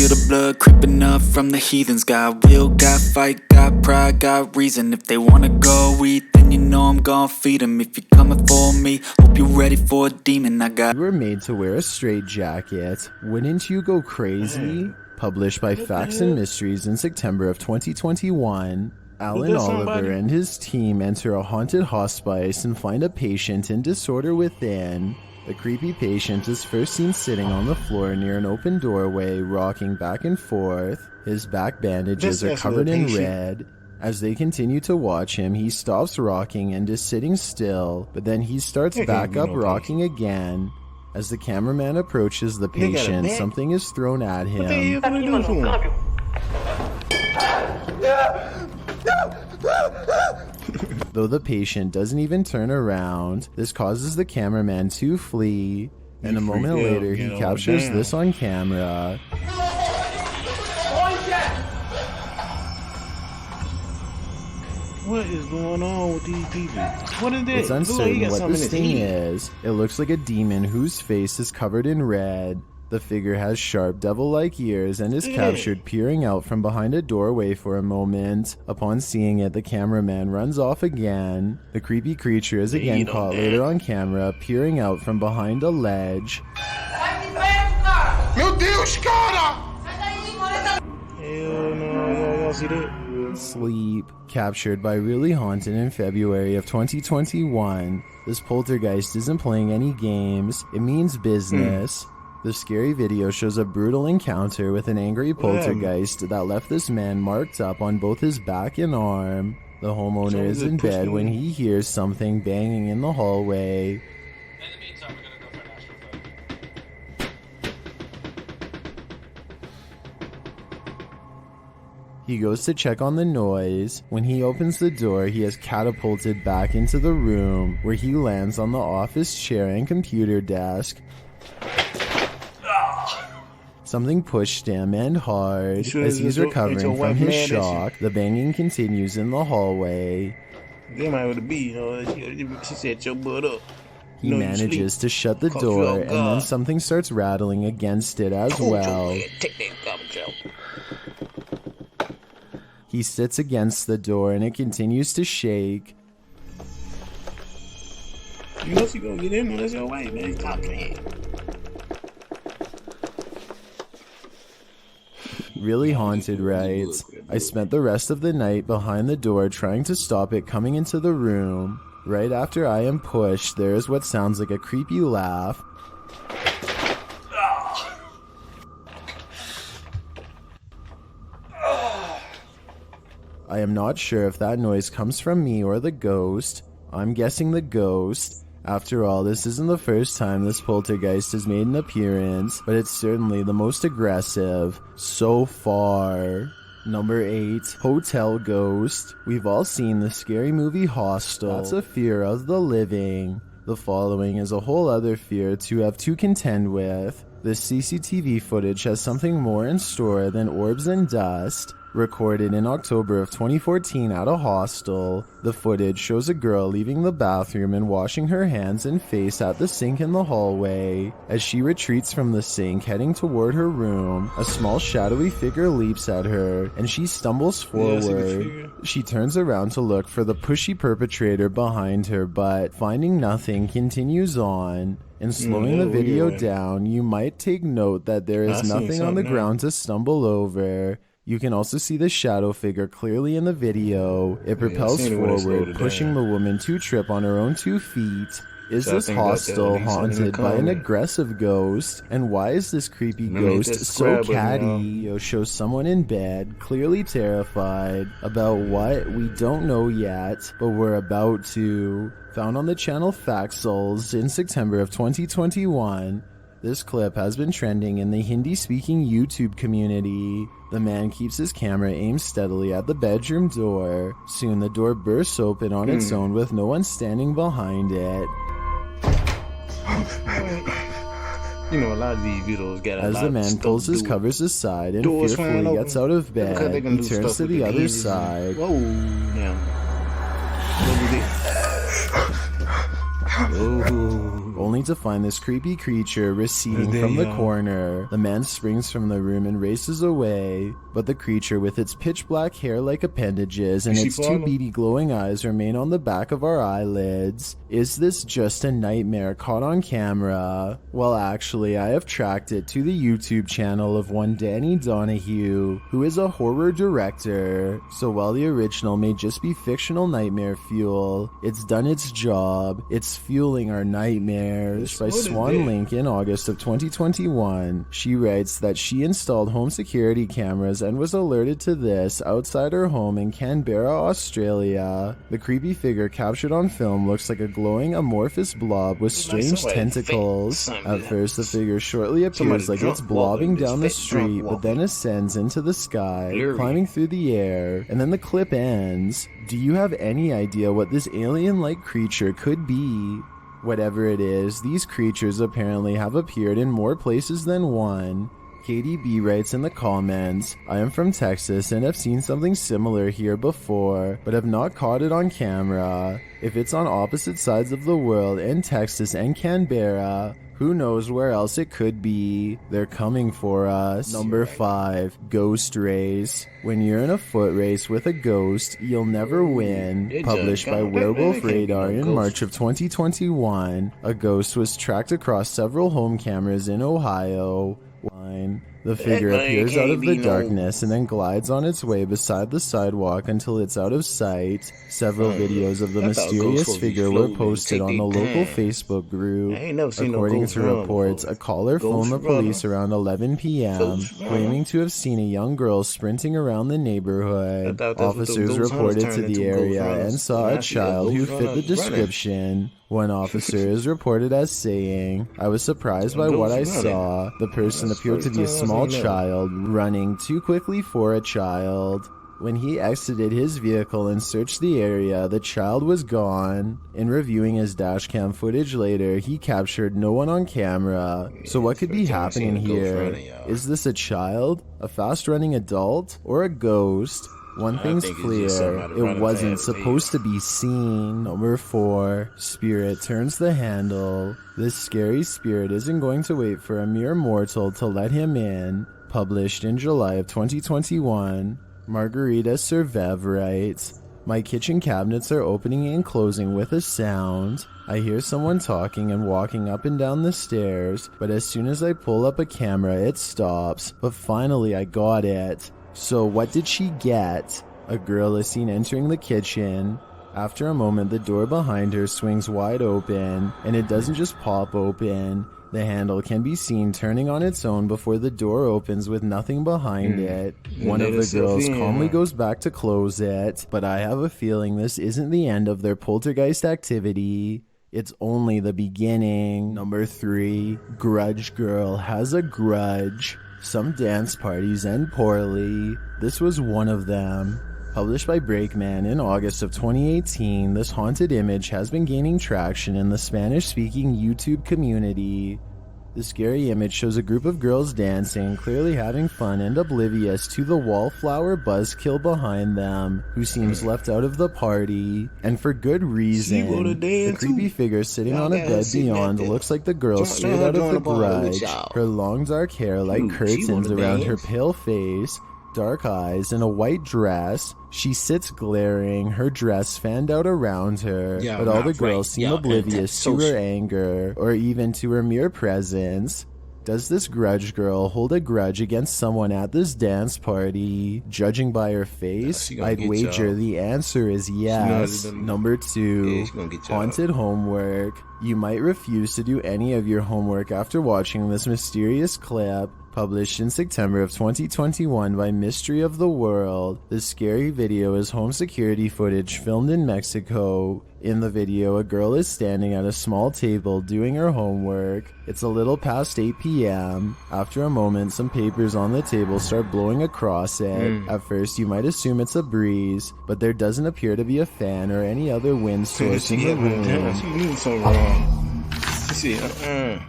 feel the blood creeping up from the heathens. Got will, got fight, got pride, got reason. If they wanna go eat, then you know I'm gon' feed them. If you're coming for me, hope you're ready for a demon. I got. You were made to wear a straitjacket. Wouldn't you go crazy? Published by Facts and Mysteries in September of 2021. Alan Oliver and his team enter a haunted hospice and find a patient in disorder within. The creepy patient is first seen sitting on the floor near an open doorway, rocking back and forth. His back bandages are covered in red. As they continue to watch him, he stops rocking and is sitting still, but then he starts back up rocking again. As the cameraman approaches the patient, something is thrown at him. Though the patient doesn't even turn around, this causes the cameraman to flee, and a moment later he captures this on camera. What is going on with these people? What is this? It's uncertain what this thing is. It looks like a demon whose face is covered in red. The figure has sharp devil-like ears and is captured peering out from behind a doorway for a moment. Upon seeing it, the cameraman runs off again. The creepy creature is again caught later on camera peering out from behind a ledge. Meu Deus, cara! Hell no, y'all see that? Sleep, captured by Really Haunted in February of 2021. This poltergeist isn't playing any games, it means business. The scary video shows a brutal encounter with an angry poltergeist that left this man marked up on both his back and arm. The homeowner is in bed when he hears something banging in the hallway. In the meantime, we're gonna go for an astrophoto. He goes to check on the noise. When he opens the door, he is catapulted back into the room, where he lands on the office chair and computer desk. Something pushed him, and hard. As he's recovering from his shock, the banging continues in the hallway. They might want to be, you know, she set your butt up. He manages to shut the door, and then something starts rattling against it as well. He sits against the door, and it continues to shake. You know she gonna get in on this your way, man. Stop playing. Really Haunted writes, I spent the rest of the night behind the door trying to stop it coming into the room. Right after I am pushed, there is what sounds like a creepy laugh. I am not sure if that noise comes from me or the ghost. I'm guessing the ghost. After all, this isn't the first time this poltergeist has made an appearance, but it's certainly the most aggressive so far. Number 8, Hotel Ghost. We've all seen the scary movie Hostel. That's a fear of the living. The following is a whole other fear to have to contend with. This CCTV footage has something more in store than orbs and dust. Recorded in October of 2014 at a hostel, the footage shows a girl leaving the bathroom and washing her hands and face at the sink in the hallway. As she retreats from the sink heading toward her room, a small shadowy figure leaps at her, and she stumbles forward. She turns around to look for the pushy perpetrator behind her, but finding nothing, continues on. In slowing the video down, you might take note that there is nothing on the ground to stumble over. You can also see the shadow figure clearly in the video. It propels forward, pushing the woman to trip on her own 2 feet. Is this hostel haunted by an aggressive ghost? And why is this creepy ghost so catty? Video shows someone in bed, clearly terrified. About what? We don't know yet, but we're about to. Found on the channel Faxels in September of 2021. This clip has been trending in the Hindi-speaking YouTube community. The man keeps his camera aimed steadily at the bedroom door. Soon the door bursts open on its own with no one standing behind it. You know, a lot of these videos get a As the man pulls his covers aside and fearfully gets out of bed, he turns to the other side. Whoa, now. What is it? Ooh. only to find this creepy creature receding from the corner. The man springs from the room and races away, but the creature with its pitch black hair like appendages and its two beady glowing eyes remain on the back of our eyelids. Is this just a nightmare caught on camera? Well, actually, I have tracked it to the YouTube channel of one Danny Donahue, who is a horror director. So while the original may just be fictional nightmare fuel, it's done its job. It's fueling our nightmares. By Swan Link in August of 2021, she writes that she installed home security cameras and was alerted to this outside her home in Canberra, Australia. The creepy figure captured on film looks like a glowing amorphous blob with strange tentacles. At first, the figure shortly appears like it's blobbing down the street, but then ascends into the sky, climbing through the air, and then the clip ends. Do you have any idea what this alien-like creature could be? Whatever it is, these creatures apparently have appeared in more places than one. Katie B writes in the comments, I am from Texas and have seen something similar here before, but have not caught it on camera. If it's on opposite sides of the world in Texas and Canberra, who knows where else it could be? They're coming for us. Number 5, Ghost Race. When you're in a foot race with a ghost, you'll never win. Published by Werewolf Radar in March of 2021, a ghost was tracked across several home cameras in Ohio. The figure appears out of the darkness and then glides on its way beside the sidewalk until it's out of sight. Several videos of the mysterious figure were posted on the local Facebook group. According to reports, a caller phoned the police around 11 p.m., claiming to have seen a young girl sprinting around the neighborhood. Officers reported to the area and saw a child who fit the description. One officer is reported as saying, I was surprised by what I saw. The person appeared to be a small child, running too quickly for a child. When he exited his vehicle and searched the area, the child was gone. In reviewing his dashcam footage later, he captured no one on camera. So what could be happening here? Is this a child, a fast-running adult, or a ghost? One thing's clear, it wasn't supposed to be seen. Number 4, Spirit turns the handle. This scary spirit isn't going to wait for a mere mortal to let him in. Published in July of 2021, Margarita Survev writes, my kitchen cabinets are opening and closing with a sound. I hear someone talking and walking up and down the stairs, but as soon as I pull up a camera, it stops. But finally I got it. So what did she get? A girl is seen entering the kitchen. After a moment, the door behind her swings wide open, and it doesn't just pop open. The handle can be seen turning on its own before the door opens with nothing behind it. One of the girls calmly goes back to close it, but I have a feeling this isn't the end of their poltergeist activity. It's only the beginning. Number 3, Grudge Girl has a grudge. Some dance parties end poorly. This was one of them. Published by Breakman in August of 2018, this haunted image has been gaining traction in the Spanish-speaking YouTube community. The scary image shows a group of girls dancing, clearly having fun and oblivious to the wallflower buzzkill behind them, who seems left out of the party, and for good reason. The creepy figure sitting on a bed beyond looks like the girl straight out of The Grudge. Her long dark hair like curtains around her pale face, dark eyes, and a white dress. She sits glaring, her dress fanned out around her, but all the girls seem oblivious to her anger, or even to her mere presence. Does this grudge girl hold a grudge against someone at this dance party? Judging by her face, I'd wager the answer is yes. Number 2, haunted homework. You might refuse to do any of your homework after watching this mysterious clip. Published in September of 2021 by Mystery of the World, the scary video is home security footage filmed in Mexico. In the video, a girl is standing at a small table doing her homework. It's a little past 8 p.m. After a moment, some papers on the table start blowing across it. At first, you might assume it's a breeze, but there doesn't appear to be a fan or any other wind source in the room. She means so wrong. She said,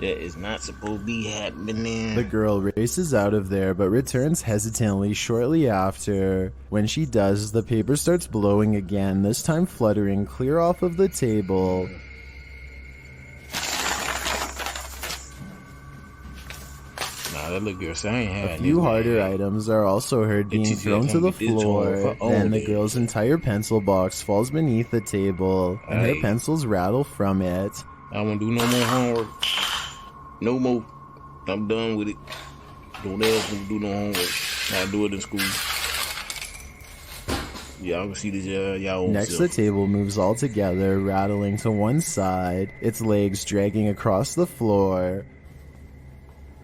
That is not supposed to be happening. The girl races out of there but returns hesitantly shortly after. When she does, the paper starts blowing again, this time fluttering clear off of the table. Nah, that little girl, so I ain't had A few this, harder man. items are also heard being she said, thrown to "Come the get this floor. joint for Then the only." girl's entire pencil box falls beneath the table, and her Aye. pencils rattle from it. I won't do no more homework. No more. I'm done with it. Don't ask me to do no homework. I do it in school. Y'all can see this, y'all own Next, the self. table moves all together, rattling to one side, its legs dragging across the floor.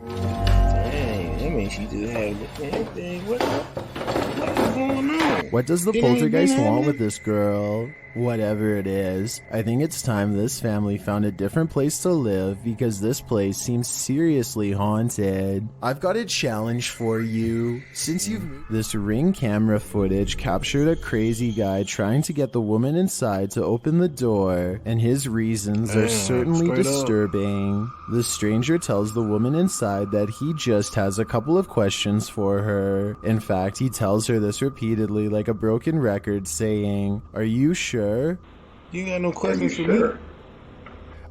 Dang, I mean, she just had everything. What's going on? What does the It ain't poltergeist been want happening. with this girl? Whatever it is, I think it's time this family found a different place to live because this place seems seriously haunted. I've got a challenge for you. Since this Ring camera footage captured a crazy guy trying to get the woman inside to open the door, and his reasons are certainly straight up. disturbing. The stranger tells the woman inside that he just has a couple of questions for her. In fact, he tells her this repeatedly like a broken record, saying, "Are you sure? You ain't got no questions for me?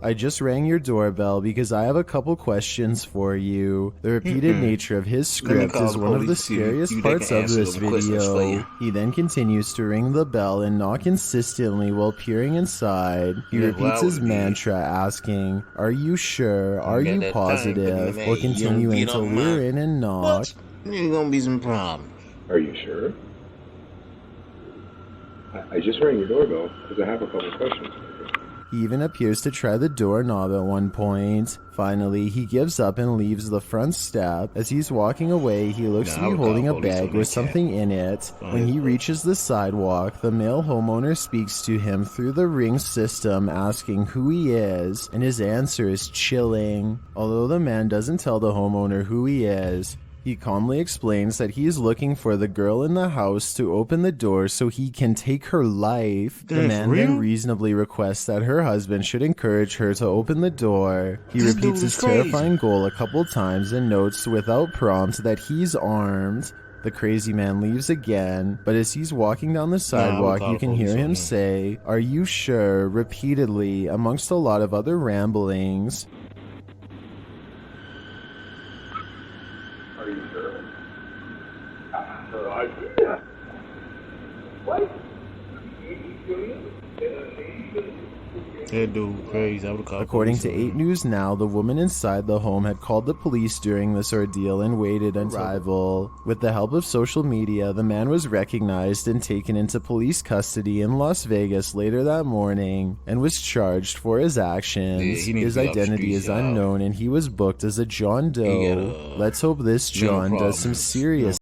I just rang your doorbell because I have a couple questions for you." The repeated nature of his script call is the one of the police, see if scariest they parts can of answer this them questions for video. you. He then continues to ring the bell and knock insistently while peering inside. He Yeah, repeats well, his I would be. mantra asking, "Are you sure? Are got you that positive?" thing, Or but man, you don't continuing get to on lure my- in and knock. What? There's gonna be some problems. Are you sure? I just rang your doorbell because I have a couple questions. He even appears to try the doorknob at one point. Finally, he gives up and leaves the front step. As he's walking away, he looks Nah, to I be would holding call a police bag on with that something in it. When he reaches the sidewalk, the male homeowner speaks to him through the Ring system, asking who he is, and his answer is chilling. Although the man doesn't tell the homeowner who he is, he calmly explains that he is looking for the girl in the house to open the door so he can take her life. The That's man real? then reasonably requests that her husband should encourage her to open the door. He This repeats dude his is crazy. terrifying goal a couple times and notes without prompt that he's armed. The crazy man leaves again, but as he's walking down the sidewalk, call you can the hear police on him him. say, "Are you sure?" repeatedly, amongst a lot of other ramblings. Are you sure? That dude crazy. I would call According police to on 8 him. News Now, the woman inside the home had called the police during this ordeal and waited until arrival. With the help of social media, the man was recognized and taken into police custody in Las Vegas later that morning and was charged for his actions. Yeah, he needs His to be off the identity streets, is y'all. unknown and he was booked as a John He Doe. got, Let's hope this mental John does some problems. serious